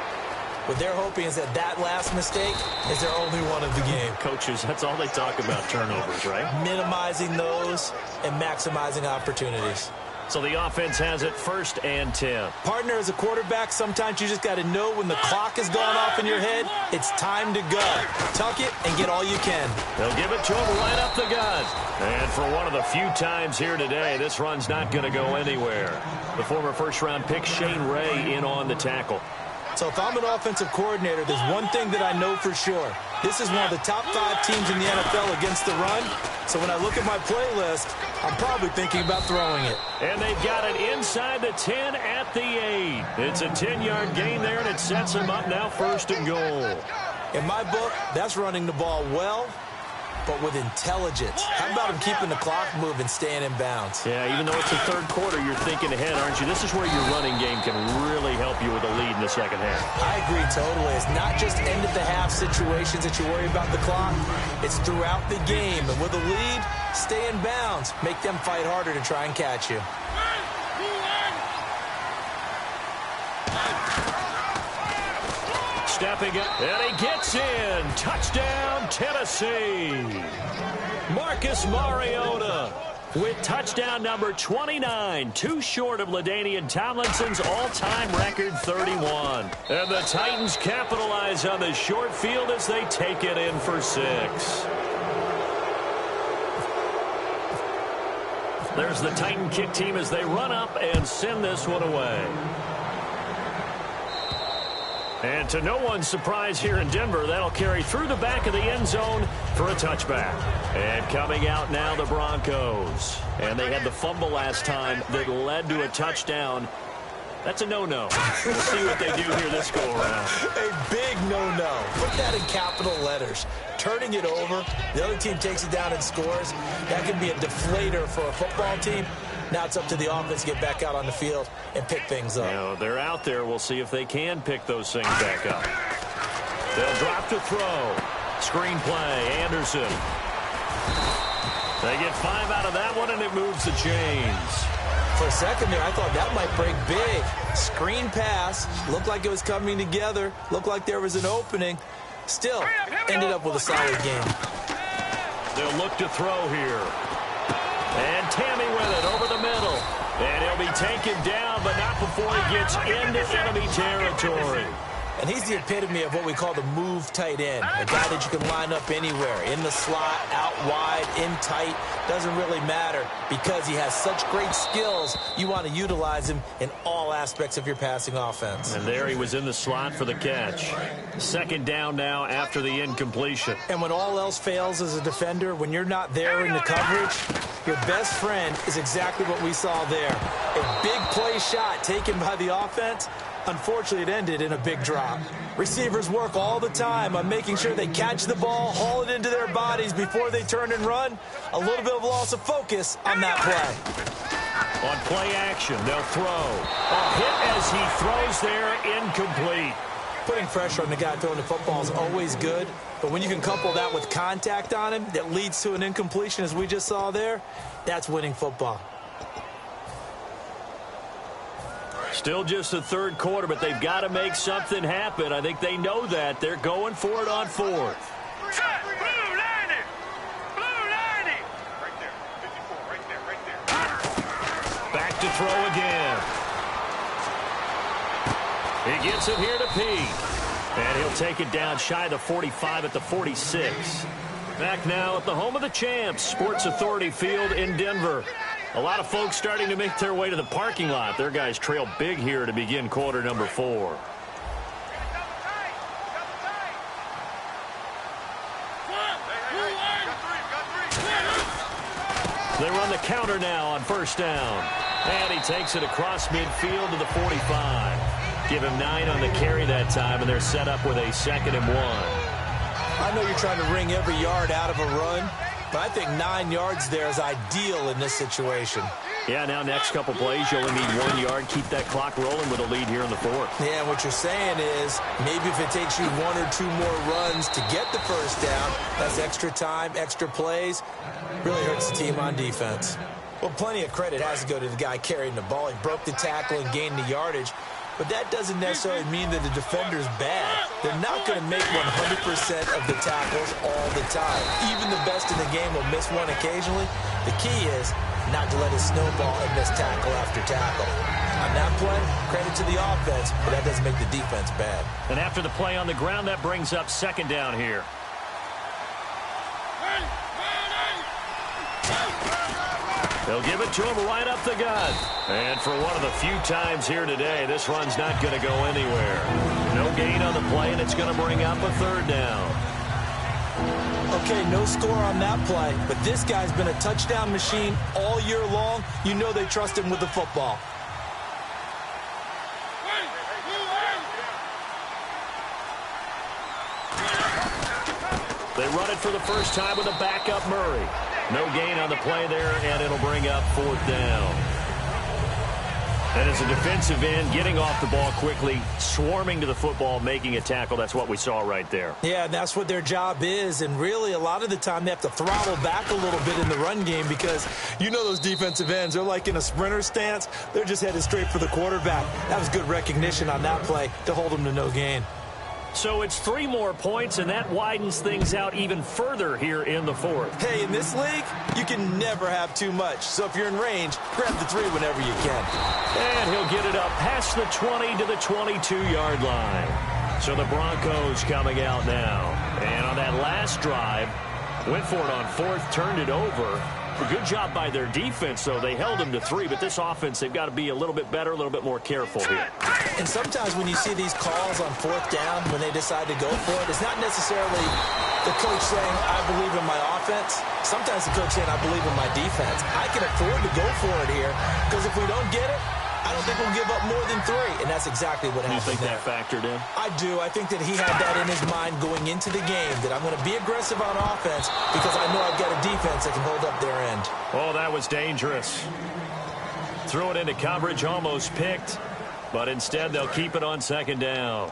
[SPEAKER 3] What they're hoping is that that last mistake is their only one of the game.
[SPEAKER 2] Coaches, that's all they talk about, turnovers, right?
[SPEAKER 3] Minimizing those and maximizing opportunities.
[SPEAKER 2] So the offense has it 1st and 10.
[SPEAKER 3] Partner, as a quarterback, sometimes you just got to know when the clock has gone off in your head, it's time to go. Tuck it and get all you can.
[SPEAKER 2] They'll give it to him right up the gut. And for one of the few times here today, this run's not going to go anywhere. The former first-round pick, Shane Ray, in on the tackle.
[SPEAKER 3] So if I'm an offensive coordinator, there's one thing that I know for sure. This is one of the top 5 teams in the NFL against the run. So when I look at my playlist, I'm probably thinking about throwing it.
[SPEAKER 2] And they've got it inside the 10 at the 8. It's a 10-yard gain there, and it sets them up now 1st and goal.
[SPEAKER 3] In my book, that's running the ball well, but with intelligence. How about him keeping the clock moving, staying in bounds?
[SPEAKER 2] Yeah, even though it's the 3rd quarter, you're thinking ahead, aren't you? This is where your running game can really help you with a lead in the 2nd half.
[SPEAKER 3] I agree totally. It's not just end-of-the-half situations that you worry about the clock. It's throughout the game. And with a lead, stay in bounds. Make them fight harder to try and catch you.
[SPEAKER 2] Stepping up, and he gets in. Touchdown, Tennessee. Marcus Mariota with touchdown number 29, too short of LaDainian Tomlinson's all-time record 31. And the Titans capitalize on the short field as they take it in for 6. There's the Titan kick team as they run up and send this one away. And to no one's surprise here in Denver, that'll carry through the back of the end zone for a touchback. And coming out now, the Broncos. And they had the fumble last time that led to a touchdown. That's a no-no. We'll see what they do here this go-around.
[SPEAKER 3] A big no-no. Put that in capital letters. Turning it over, the other team takes it down and scores. That can be a deflator for a football team. Now it's up to the offense to get back out on the field and pick things up.
[SPEAKER 2] You know, they're out there. We'll see if they can pick those things back up. They'll drop to throw. Screen play, Anderson. They get 5 out of that one, and it moves the chains.
[SPEAKER 3] For a second there, I thought that might break big. Screen pass. Looked like it was coming together. Looked like there was an opening. Still, ended up with a solid game.
[SPEAKER 2] They'll look to throw here. And Tammy with it over the middle. And he'll be taken down, but not before he gets into enemy territory.
[SPEAKER 3] And he's the epitome of what we call the move tight end, a guy that you can line up anywhere, in the slot, out wide, in tight, doesn't really matter because he has such great skills. You want to utilize him in all aspects of your passing offense.
[SPEAKER 2] And there he was in the slot for the catch. Second down now after the incompletion.
[SPEAKER 3] And when all else fails as a defender, when you're not there in the coverage, your best friend is exactly what we saw there. A big play shot taken by the offense. Unfortunately, it ended in a big drop. Receivers work all the time on making sure they catch the ball, haul it into their bodies before they turn and run. A little bit of loss of focus on that play.
[SPEAKER 2] On play action, they'll throw. A hit as he throws there, incomplete.
[SPEAKER 3] Putting pressure on the guy throwing the football is always good, but when you can couple that with contact on him that leads to an incompletion, as we just saw there, that's winning football.
[SPEAKER 2] Still just the third quarter, but they've got to make something happen. I think they know that. They're going for it on fourth.
[SPEAKER 4] Set, blue 90. Blue 90. Right there. 54, right there.
[SPEAKER 2] Back to throw again. He gets it here to Peak. And he'll take it down shy of the 45 at the 46. Back now at the home of the champs, Sports Authority Field in Denver. A lot of folks starting to make their way to the parking lot. Their guys trail big here to begin quarter number 4. They run the counter now on first down. And he takes it across midfield to the 45. Give him 9 on the carry that time, and they're set up with a 2nd and 1.
[SPEAKER 3] I know you're trying to wring every yard out of a run, but I think 9 yards there is ideal in this situation.
[SPEAKER 2] Yeah, now next couple plays, you only need 1 yard. Keep that clock rolling with a lead here in the 4th.
[SPEAKER 3] Yeah, what you're saying is maybe if it takes you 1 or 2 more runs to get the first down, that's extra time, extra plays, really hurts the team on defense. Well, plenty of credit has to go to the guy carrying the ball. He broke the tackle and gained the yardage. But that doesn't necessarily mean that the defender's bad. They're not going to make 100% of the tackles all the time. Even the best in the game will miss one occasionally. The key is not to let it snowball and miss tackle after tackle. On that play, credit to the offense, but that doesn't make the defense bad.
[SPEAKER 2] And after the play on the ground, that brings up 2nd down here. They'll give it to him right up the gut. And for one of the few times here today, this run's not going to go anywhere. No gain on the play, and it's going to bring up a 3rd down.
[SPEAKER 3] Okay, no score on that play, but this guy's been a touchdown machine all year long. You know they trust him with the football.
[SPEAKER 2] They run it for the first time with a backup Murray. No gain on the play there, and it'll bring up 4th down. And as a defensive end, getting off the ball quickly, swarming to the football, making a tackle, that's what we saw right there.
[SPEAKER 3] Yeah, that's what their job is, and really a lot of the time they have to throttle back a little bit in the run game because you know those defensive ends, they're like in a sprinter stance. They're just headed straight for the quarterback. That was good recognition on that play to hold them to no gain.
[SPEAKER 2] So it's 3 more points, and that widens things out even further here in the 4th.
[SPEAKER 3] Hey, in this league, you can never have too much. So if you're in range, grab the 3 whenever you can.
[SPEAKER 2] And he'll get it up past the 20 to the 22-yard line. So the Broncos coming out now. And on that last drive, went for it on 4th, turned it over. A good job by their defense, though. They held them to 3, but this offense, they've got to be a little bit better, a little bit more careful here.
[SPEAKER 3] And sometimes when you see these calls on 4th down, when they decide to go for it, it's not necessarily the coach saying, I believe in my offense. Sometimes the coach saying, I believe in my defense. I can afford to go for it here, because if we don't get it, I don't think we'll give up more than 3, and that's exactly what happened.
[SPEAKER 2] You think that factored in?
[SPEAKER 3] I do. I think that he had that in his mind going into the game, that I'm going to be aggressive on offense because I know I've got a defense that can hold up their end.
[SPEAKER 2] Oh, that was dangerous. Threw it into coverage, almost picked, but instead they'll keep it on 2nd down.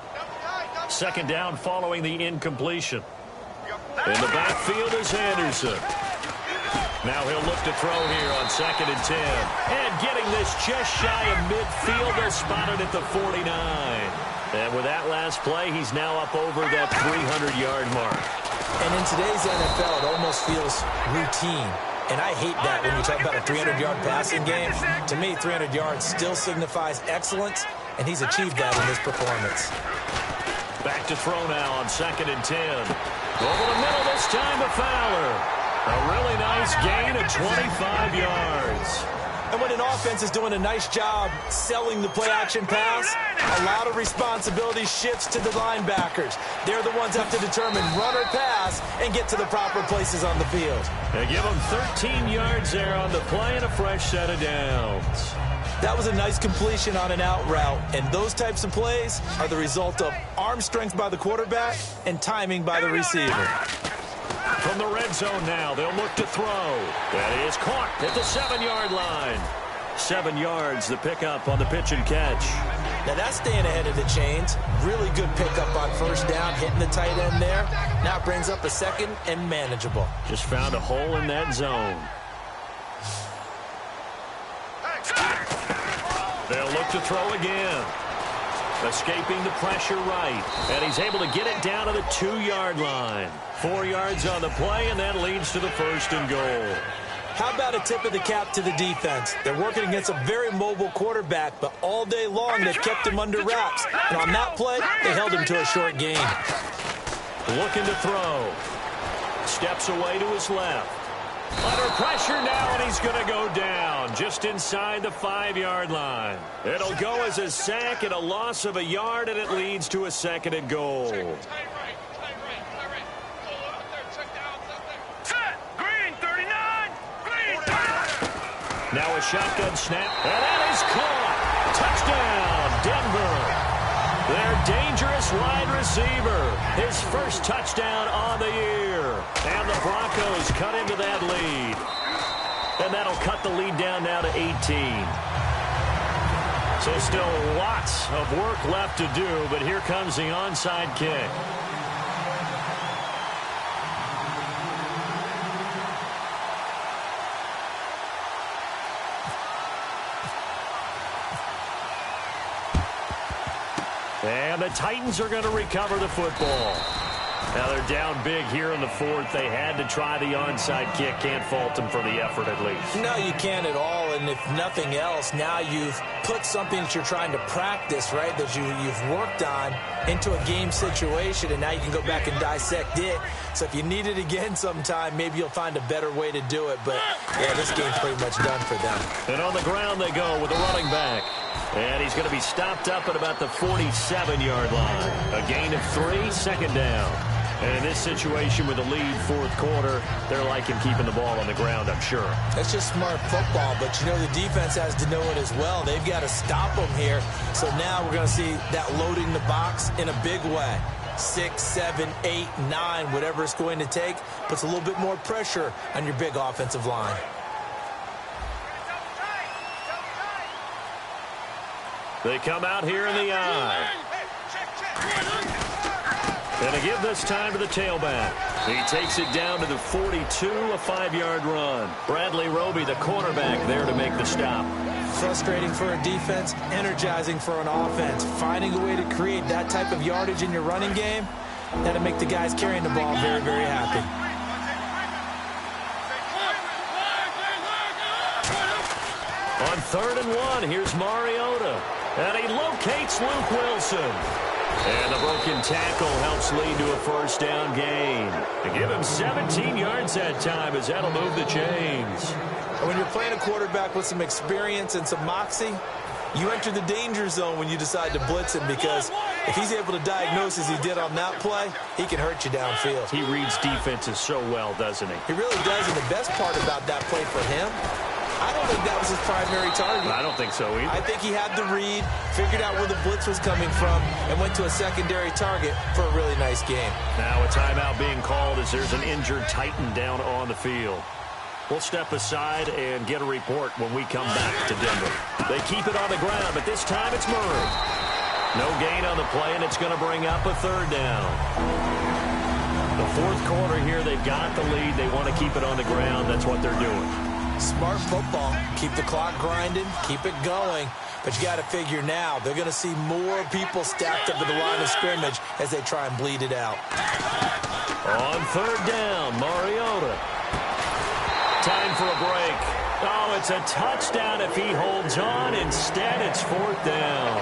[SPEAKER 2] 2nd down following the incompletion. In the backfield is Anderson. Now he'll look to throw here on 2nd and 10. And getting this just shy of midfield. They'll spot it at the 49. And with that last play, he's now up over that 300-yard mark.
[SPEAKER 3] And in today's NFL, it almost feels routine. And I hate that when you talk about a 300-yard passing game. To me, 300 yards still signifies excellence, and he's achieved that in this performance.
[SPEAKER 2] Back to throw now on 2nd and 10. Over the middle this time to Fowler. A really nice gain of 25 yards.
[SPEAKER 3] And when an offense is doing a nice job selling the play-action pass, a lot of responsibility shifts to the linebackers. They're the ones that have to determine run or pass and get to the proper places on the field.
[SPEAKER 2] They give them 13 yards there on the play and a fresh set of downs.
[SPEAKER 3] That was a nice completion on an out route, and those types of plays are the result of arm strength by the quarterback and timing by the receiver.
[SPEAKER 2] From the red zone now, they'll look to throw. That is caught at the 7-yard line. 7 yards, the pickup on the pitch and catch.
[SPEAKER 3] Now that's staying ahead of the chains. Really good pickup on first down, hitting the tight end there. Now it brings up a 2nd and manageable.
[SPEAKER 2] Just found a hole in that zone. They'll look to throw again. Escaping the pressure right. And he's able to get it down to the 2-yard line. 4 yards on the play, and that leads to the 1st and goal.
[SPEAKER 3] How about a tip of the cap to the defense? They're working against a very mobile quarterback, but all day long they've kept him under wraps. And on that play, they held him to a short gain.
[SPEAKER 2] Looking to throw. Steps away to his left. Under pressure now, and he's going to go down just inside the 5-yard line. It'll go as a sack and a loss of a yard, and it leads to a 2nd and goal. Now a shotgun snap, and that is caught. Touchdown, Denver. Their dangerous wide receiver. His first touchdown on the year. And the Broncos cut into that lead. And that'll cut the lead down now to 18. So still lots of work left to do, but here comes the onside kick. And the Titans are going to recover the football. Now they're down big here in the 4th. They had to try the onside kick. Can't fault them for the effort at least.
[SPEAKER 3] No, you can't at all. And if nothing else, now you've put something that you're trying to practice, right, that you've worked on into a game situation, and now you can go back and dissect it. So if you need it again sometime, maybe you'll find a better way to do it. But, yeah, this game's pretty much done for them.
[SPEAKER 2] And on the ground they go with the running back. And he's going to be stopped up at about the 47-yard line. A gain of 3, 2nd down. And in this situation with the lead 4th quarter, they're liking keeping the ball on the ground, I'm sure.
[SPEAKER 3] That's just smart football, but you know the defense has to know it as well. They've got to stop them here. So now we're going to see that loading the box in a big way. 6, 7, 8, 9, whatever it's going to take, puts a little bit more pressure on your big offensive line.
[SPEAKER 2] They come out here in the eye. And they give this time to the tailback. He takes it down to the 42, a 5-yard run. Bradley Roby, the cornerback, there to make the stop.
[SPEAKER 3] Frustrating for a defense, energizing for an offense. Finding a way to create that type of yardage in your running game, that'll make the guys carrying the ball very, very happy.
[SPEAKER 2] On 3rd and 1, here's Mariota. And he locates Luke Wilson. And the broken tackle helps lead to a 1st down gain. They give him 17 yards that time as that'll move the chains.
[SPEAKER 3] And when you're playing a quarterback with some experience and some moxie, you enter the danger zone when you decide to blitz him, because if he's able to diagnose as he did on that play, he can hurt you downfield.
[SPEAKER 2] He reads defenses so well, doesn't he?
[SPEAKER 3] He really does, and the best part about that play for him, I don't think that was his primary target.
[SPEAKER 2] I don't think so either.
[SPEAKER 3] I think he had the read, figured out where the blitz was coming from, and went to a secondary target for a really nice game.
[SPEAKER 2] Now a timeout being called as there's an injured Titan down on the field. We'll step aside and get a report when we come back to Denver. They keep it on the ground, but this time it's Murray. No gain on the play, and it's going to bring up a 3rd down. The 4th quarter here, they've got the lead. They want to keep it on the ground. That's what they're doing.
[SPEAKER 3] Smart football. Keep the clock grinding. Keep it going. But you got to figure now, they're going to see more people stacked up at the line of scrimmage as they try and bleed it out.
[SPEAKER 2] On 3rd down, Mariota. Time for a break. Oh, it's a touchdown if he holds on. Instead, it's 4th down.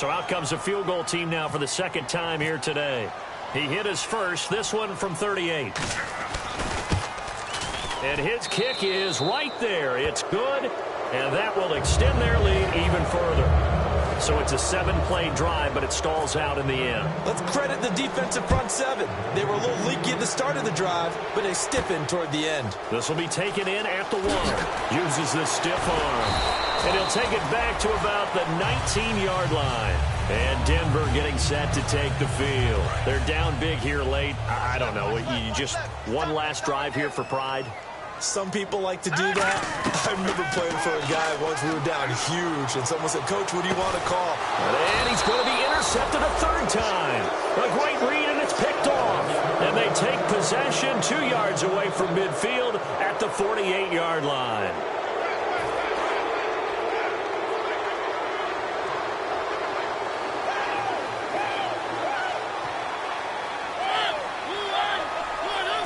[SPEAKER 2] So out comes a field goal team now for the second time here today. He hit his first, this one from 38. And his kick is right there. It's good, and that will extend their lead even further. So it's a 7-play drive, but it stalls out in the end.
[SPEAKER 3] Let's credit the defensive front seven. They were a little leaky at the start of the drive, but they stiffened toward the end.
[SPEAKER 2] This will be taken in at the 1. Uses the stiff arm. And he'll take it back to about the 19-yard line. And Denver getting set to take the field. They're down big here late. I don't know. You just one last drive here for pride?
[SPEAKER 3] Some people like to do that. I remember playing for a guy once we were down huge, and someone said, "Coach, what do you want to call?"
[SPEAKER 2] And he's going to be intercepted a third time. A great read, and it's picked off. And they take possession 2 yards away from midfield at the 48-yard line.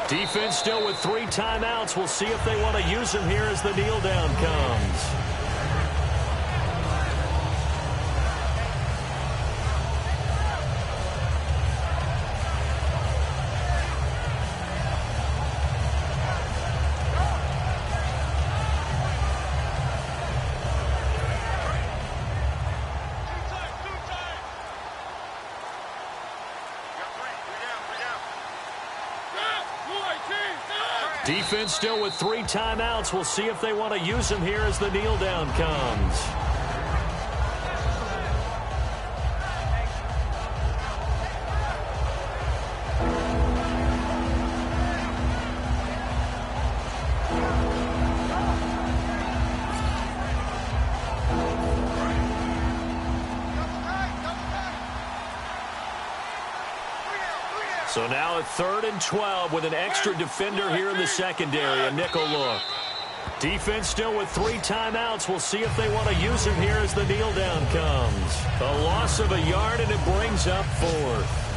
[SPEAKER 2] Defense still with 3 timeouts. We'll see if they want to use them here as the kneel down comes. Defense still with 3 timeouts. We'll see if they want to use them here as the kneel down comes. So now a 3rd and 12 with an extra defender here in the secondary, a nickel look. Defense still with 3 timeouts. We'll see if they want to use them here as the kneel down comes. A loss of a yard, and it brings up 4th.